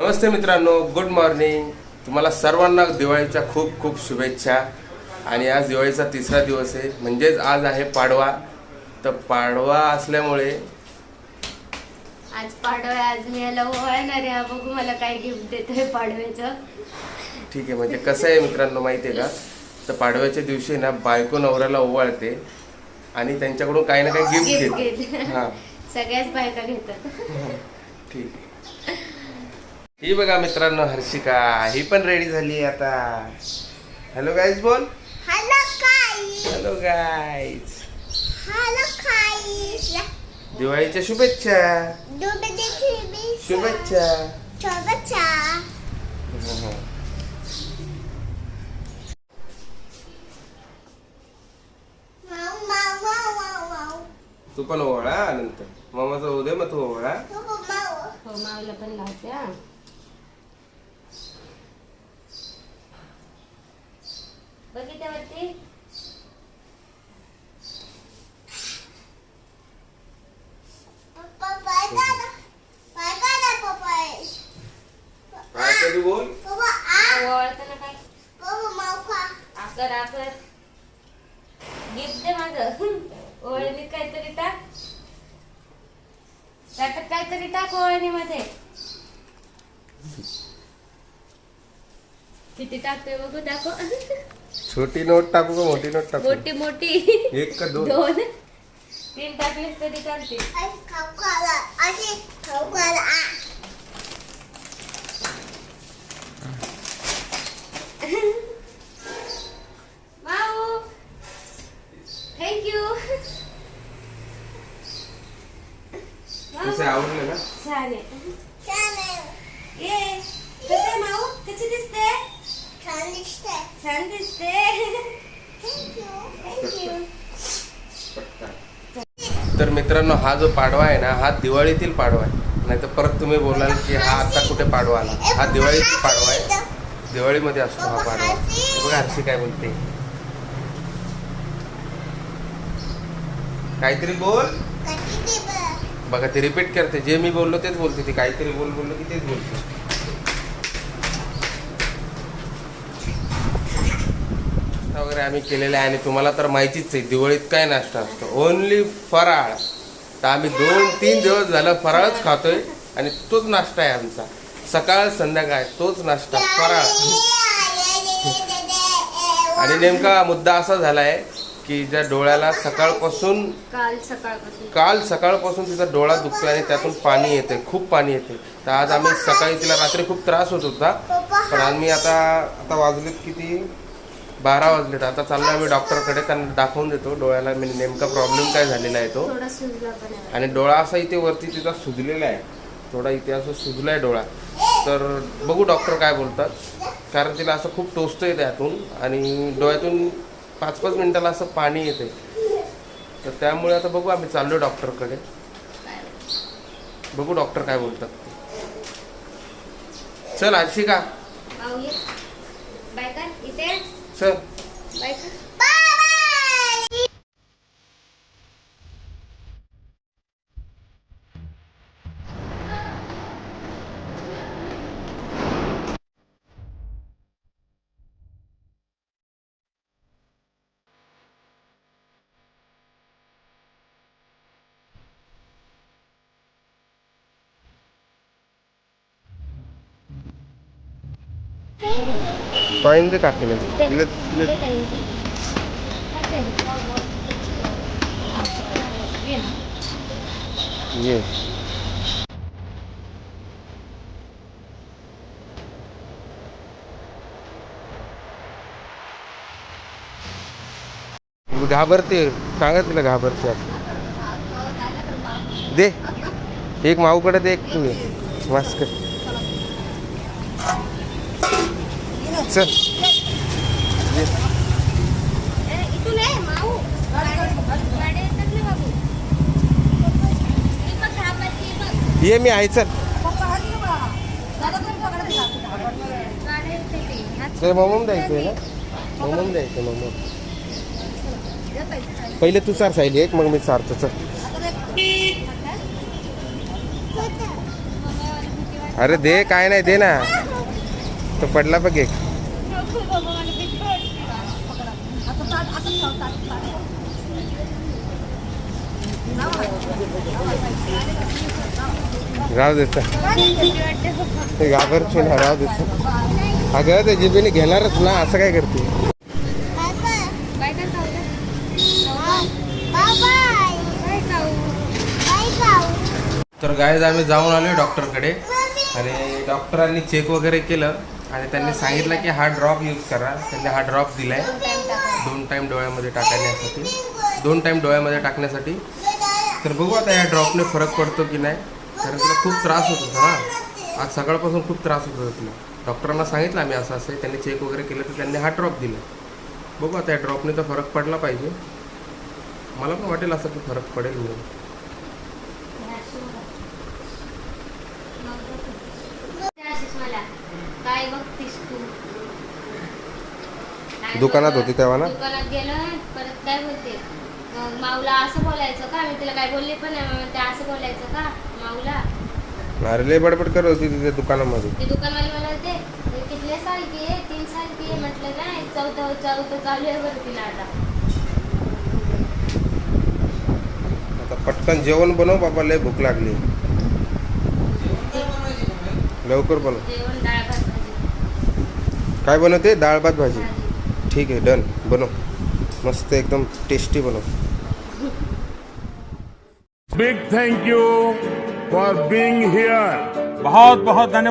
नमस्ते मित्रांनो, good morning. तुम्हाला सर्वांना दिवाळीच्या खूप खूप शुभेच्छा. आणि आज दिवाळीचा तिसरा दिवस आहे, म्हणजेच आज आहे पाडवा. तर पाडवा असल्यामुळे आज पाडवा, आज मी याला ओवाळणार आहे. बघू मला काय गिफ्ट देतोय पाडव्याचं. ठीक आहे. म्हणजे कसं आहे मित्रांनो माहिती आहे का, तर पाडव्याच्या दिवशी ना बायको नवऱ्याला ओवाळते आणि त्यांच्याकडून काही ना काही गिफ्ट घेते. हां, सगळ्याच बायका घेतात. ठीक आहे. ही बघा मित्रांनो, हर्षिका ही पण रेडी झाली आता. हॅलो गाईज बोल. Hello guys. Hello guys. Hello guys. दिवाळीच्या शुभेच्छा. शुभेच्छा. शुभेच्छा. तू पण ओवाळा नंतर. मामाचा उद्या मग तू ओवाळा. हो, मावला पण लावते. हा, बघितल्यावरती काय कधी बोल. ओवाळताना काय आकर आकर गिफ्ट दे माझं. ओवाळणीत काहीतरी टाक, त्याच्यात काहीतरी टाक ओवाळणीमध्ये. किती टाकतोय बघू, दाखव. छोटी नोट टाकू का मोठी नोट टाकू? मोठी मोठी. एक का दोन? दोन तीन टाकलेस तरी चालते. माऊ, थँक्यू. तुझे आवडले ना? छान आहे. ये कसं आहे माऊ, कशी दिसते? छान दिसते. थँक्यू. तर मित्रांनो, हा जो पाडवा आहे ना, हा दिवाळीतील पाडवा आहे. नाही तर परत तुम्ही बोलाल की हा आता कुठे पाडवा आला. हा दिवाळीतील पाडवा आहे, दिवाळीमध्ये असतो हा पाडवा. बघा हर्षी काय बोलते. काहीतरी बोल. बघा ती रिपीट करते, जे मी बोललो तेच बोलते ती. काहीतरी बोललो की तेच बोलते. नाश्ता वगैरे आम्ही केलेला आहे आणि तुम्हाला तर माहितीच आहे दिवाळीत काय नाश्ता असतो, ओन्ली फराळ. तर आम्ही 2-3 दिवस झालं फराळच खातोय आणि तोच नाश्ता आहे आमचा. सकाळ संध्याकाळ तोच नाश्ता, फराळ. आणि नेमका मुद्दा असा झाला आहे की ज्या डोळ्याला काल सकाळपासून तिचा डोळा दुखतोय आणि त्यातून पाणी येते, खूप पाणी येते. तर आज आम्ही सकाळी, तिला रात्री खूप त्रास होत होता, पण आम्ही आता वाजलेत किती, 12 वाजलेत. आता चाललो आम्ही डॉक्टरकडे, त्यांना दाखवून देतो डोळ्याला नेमका प्रॉब्लेम काय झालेला आहे तो. आणि डोळा असा इथे वरती तिचा सुजलेला आहे, थोडा इथे असं सुजला आहे डोळा. तर बघू डॉक्टर काय बोलतात, कारण तिला असं खूप टोचतंय त्यातून आणि डोळ्यातून 5-5 मिनिटाला असं पाणी येते. तर त्यामुळे आता बघू, आम्ही चाललो डॉक्टरकडे, बघू डॉक्टर काय बोलतात. चल हर्षिका चल. कॉइन दे काकीला. ये घाबरते, सांगा तिला घाबरते. दे एक माऊकडे दे, एक तू मास्क. चल ये, मी आहे. चल मोमोम द्यायचं आहे ना, मोमोम द्यायचं. मोमोम पहिले तू सार सायली एक, मग मी सारतो. चल अरे दे, काय नाही, दे ना. तो पडला बघ एक. राहू देत ते घाबरची ना, राहू देत. अगं ते जिबीने घेणारच ना, असं काय करते. तर गाईज आम्ही जाऊन आलो डॉक्टरकडे आणि डॉक्टरांनी चेक वगैरे केलं आणि त्यांनी सांगितलं की हा ड्रॉप यूज करा. त्यांनी हा ड्रॉप दिलाय 2 टाईम डोळ्यामध्ये टाकण्यासाठी, 2 टाईम डोळ्यामध्ये टाकण्यासाठी. तर बघू आता या ड्रॉपने फरक पडतो की नाही, कारण तिला खूप त्रास होत होता. हां, आज सकाळपासून खूप त्रास होत होता तिला. डॉक्टरांना सांगितलं आम्ही असं असं, त्यांनी चेक वगैरे केलं तर त्यांनी हा ड्रॉप दिला. बघू आता या ड्रॉपने तर फरक पडला पाहिजे. मला पण वाटेल असं की फरक पडेल म्हणून. काय बघतीस तू? दुकानात होती तेव्हा ना? दुकानात गेलो परत काय बोलते मग माऊला असं बोलायचं का? मी तिला काय बोलले पण नाही. ते असं बोलायचं का माऊला? अरे लय बडबड करत होती तिथे दुकानामध्ये. ते दुकानवाली मला होते कितले साल की आहे? 3 साल की आहे म्हटलं. नाही, चौथं चालू आहे बरं तिला आता. आता पटकन जेवण बनव बाबा, लय भूक लागली. लवकर बनव. जेवण डाळ भात भाजी. काय बनवते? डाळ भात भाजी. ठीक आहे, डन. बनव मस्त एकदम टेस्टी बनव. Big thank you for being here. बहुत बहुत धन्यवाद.